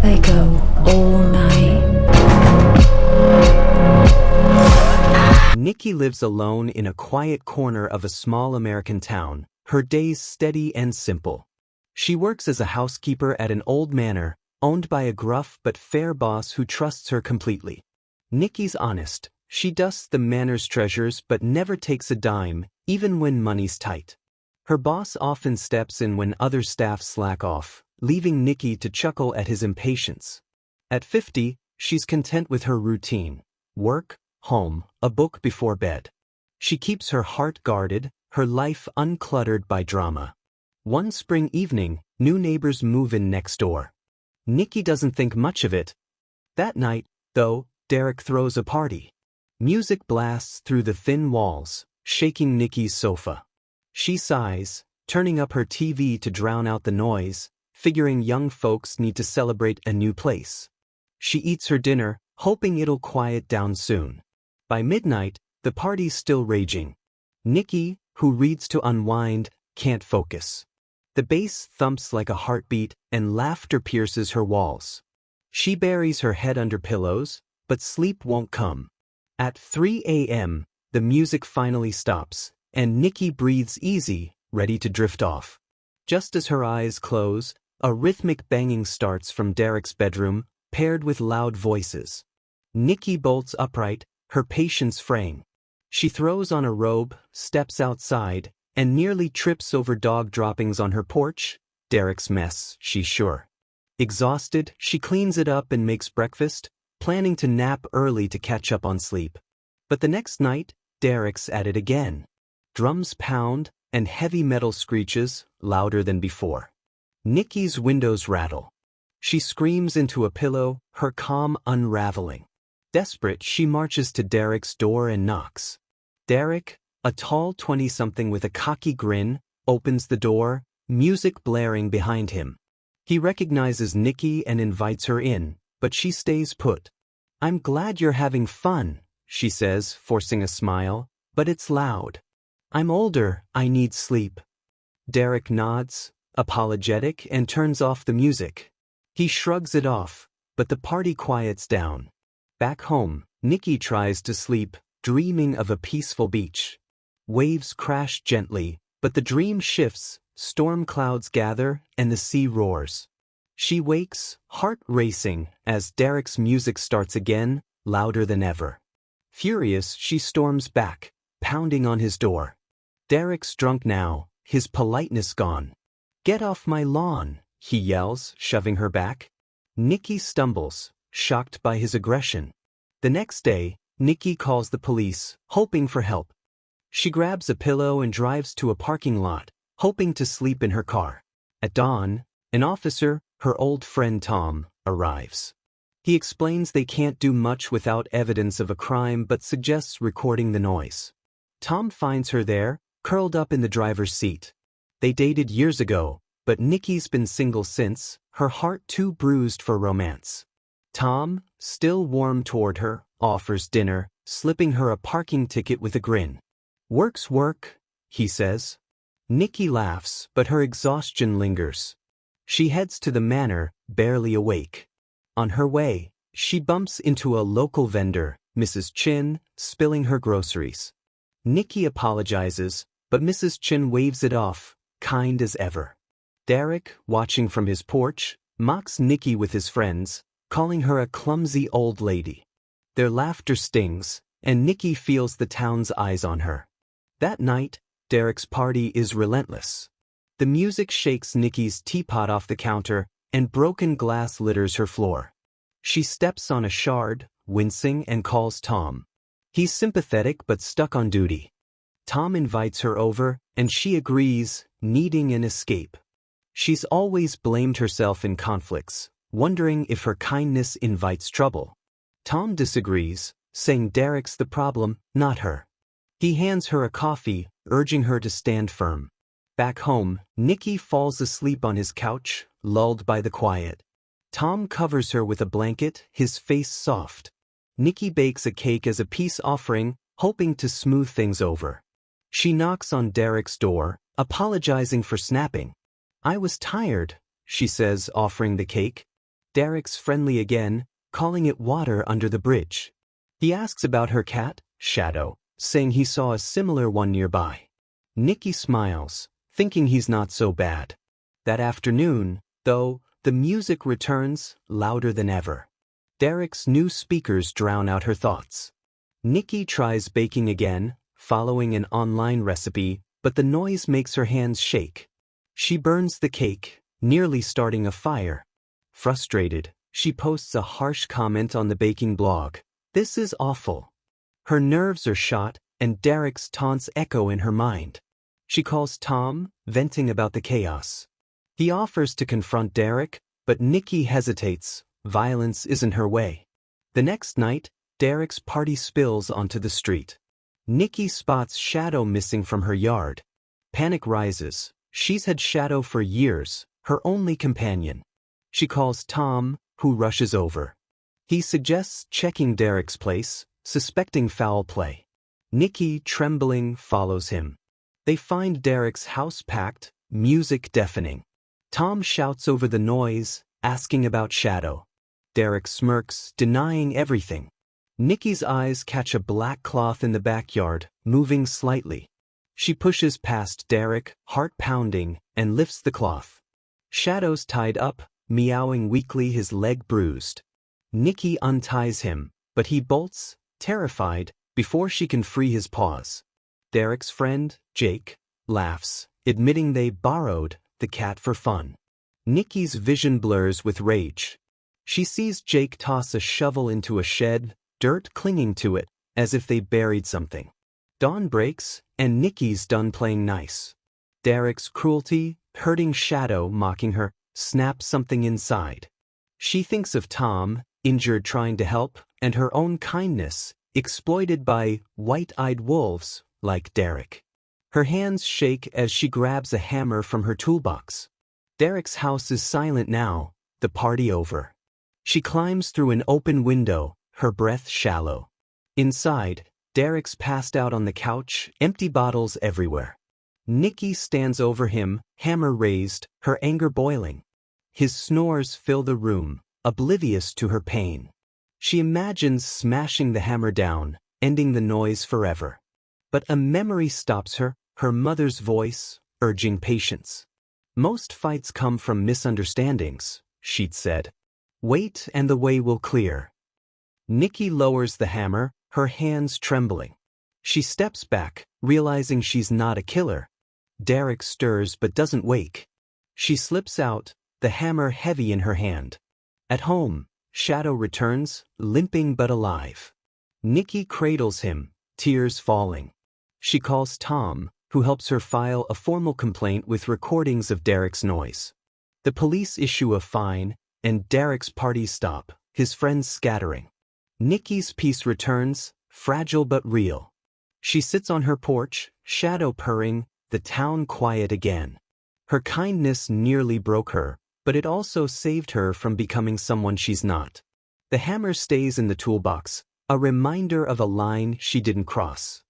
They go all night. Nicky lives alone in a quiet corner of a small American town, her days steady and simple. She works as a housekeeper at an old manor, owned by a gruff but fair boss who trusts her completely. Nicky's honest. She dusts the manor's treasures but never takes a dime, even when money's tight. Her boss often steps in when other staff slack off, leaving Nicky to chuckle at his impatience. At 50, she's content with her routine. Work, home, a book before bed. She keeps her heart guarded, her life uncluttered by drama. One spring evening, new neighbors move in next door. Nicky doesn't think much of it. That night, though, Derek throws a party. Music blasts through the thin walls, shaking Nicky's sofa. She sighs, turning up her TV to drown out the noise, figuring young folks need to celebrate a new place. She eats her dinner, hoping it'll quiet down soon. By midnight, the party's still raging. Nicky, who reads to unwind, can't focus. The bass thumps like a heartbeat, and laughter pierces her walls. She buries her head under pillows, but sleep won't come. At 3 a.m., the music finally stops, and Nicky breathes easy, ready to drift off. Just as her eyes close, a rhythmic banging starts from Derek's bedroom, paired with loud voices. Nicky bolts upright, her patience fraying. She throws on a robe, steps outside, and nearly trips over dog droppings on her porch. Derek's mess, she's sure. Exhausted, she cleans it up and makes breakfast, planning to nap early to catch up on sleep. But the next night, Derek's at it again. Drums pound, and heavy metal screeches, louder than before. Nicky's windows rattle. She screams into a pillow, her calm unraveling. Desperate, she marches to Derek's door and knocks. Derek, a tall 20-something with a cocky grin, opens the door, music blaring behind him. He recognizes Nicky and invites her in, but she stays put. "I'm glad you're having fun," she says, forcing a smile, "but it's loud. I'm older, I need sleep." Derek nods, apologetic, and turns off the music. He shrugs it off, but the party quiets down. Back home, Nicky tries to sleep, dreaming of a peaceful beach. Waves crash gently, but the dream shifts, storm clouds gather, and the sea roars. She wakes, heart racing, as Derek's music starts again, louder than ever. Furious, she storms back, pounding on his door. Derek's drunk now, his politeness gone. "Get off my lawn," he yells, shoving her back. Nicky stumbles, shocked by his aggression. The next day, Nicky calls the police, hoping for help. She grabs a pillow and drives to a parking lot, hoping to sleep in her car. At dawn, an officer, her old friend Tom, arrives. He explains they can't do much without evidence of a crime but suggests recording the noise. Tom finds her there, curled up in the driver's seat. They dated years ago, but Nicky's been single since, her heart too bruised for romance. Tom, still warm toward her, offers dinner, slipping her a parking ticket with a grin. "Work's work," he says. Nicky laughs, but her exhaustion lingers. She heads to the manor, barely awake. On her way, she bumps into a local vendor, Mrs. Chin, spilling her groceries. Nicky apologizes, but Mrs. Chin waves it off, kind as ever. Derek, watching from his porch, mocks Nicky with his friends, calling her a clumsy old lady. Their laughter stings, and Nicky feels the town's eyes on her. That night, Derek's party is relentless. The music shakes Nicky's teapot off the counter, and broken glass litters her floor. She steps on a shard, wincing, and calls Tom. He's sympathetic but stuck on duty. Tom invites her over, and she agrees, needing an escape. She's always blamed herself in conflicts, wondering if her kindness invites trouble. Tom disagrees, saying Derek's the problem, not her. He hands her a coffee, urging her to stand firm. Back home, Nicky falls asleep on his couch, lulled by the quiet. Tom covers her with a blanket, his face soft. Nicky bakes a cake as a peace offering, hoping to smooth things over. She knocks on Derek's door, apologizing for snapping. "I was tired," she says, offering the cake. Derek's friendly again, calling it water under the bridge. He asks about her cat, Shadow, saying he saw a similar one nearby. Nicky smiles, thinking he's not so bad. That afternoon, though, the music returns, louder than ever. Derek's new speakers drown out her thoughts. Nicky tries baking again, following an online recipe, but the noise makes her hands shake. She burns the cake, nearly starting a fire. Frustrated, she posts a harsh comment on the baking blog. This is awful. Her nerves are shot, and Derek's taunts echo in her mind. She calls Tom, venting about the chaos. He offers to confront Derek, but Nicky hesitates. Violence isn't her way. The next night, Derek's party spills onto the street. Nicky spots Shadow missing from her yard. Panic rises. She's had Shadow for years, her only companion. She calls Tom, who rushes over. He suggests checking Derek's place, suspecting foul play. Nicky, trembling, follows him. They find Derek's house packed, music deafening. Tom shouts over the noise, asking about Shadow. Derek smirks, denying everything. Nicky's eyes catch a black cloth in the backyard, moving slightly. She pushes past Derek, heart pounding, and lifts the cloth. Shadow's tied up, meowing weakly, his leg bruised. Nicky unties him, but he bolts, terrified, before she can free his paws. Derek's friend, Jake, laughs, admitting they borrowed the cat for fun. Nicky's vision blurs with rage. She sees Jake toss a shovel into a shed, dirt clinging to it, as if they buried something. Dawn breaks, and Nicky's done playing nice. Derek's cruelty, hurting Shadow, mocking her, snaps something inside. She thinks of Tom, injured trying to help, and her own kindness, exploited by white-eyed wolves like Derek. Her hands shake as she grabs a hammer from her toolbox. Derek's house is silent now, the party over. She climbs through an open window, her breath shallow. Inside, Derek's passed out on the couch, empty bottles everywhere. Nicky stands over him, hammer raised, her anger boiling. His snores fill the room, oblivious to her pain. She imagines smashing the hammer down, ending the noise forever. But a memory stops her, her mother's voice, urging patience. Most fights come from misunderstandings, she'd said. Wait and the way will clear. Nicky lowers the hammer, her hands trembling. She steps back, realizing she's not a killer. Derek stirs but doesn't wake. She slips out, the hammer heavy in her hand. At home, Shadow returns, limping but alive. Nicky cradles him, tears falling. She calls Tom, who helps her file a formal complaint with recordings of Derek's noise. The police issue a fine, and Derek's parties stop, his friends scattering. Nicky's peace returns, fragile but real. She sits on her porch, Shadow purring, the town quiet again. Her kindness nearly broke her, but it also saved her from becoming someone she's not. The hammer stays in the toolbox, a reminder of a line she didn't cross.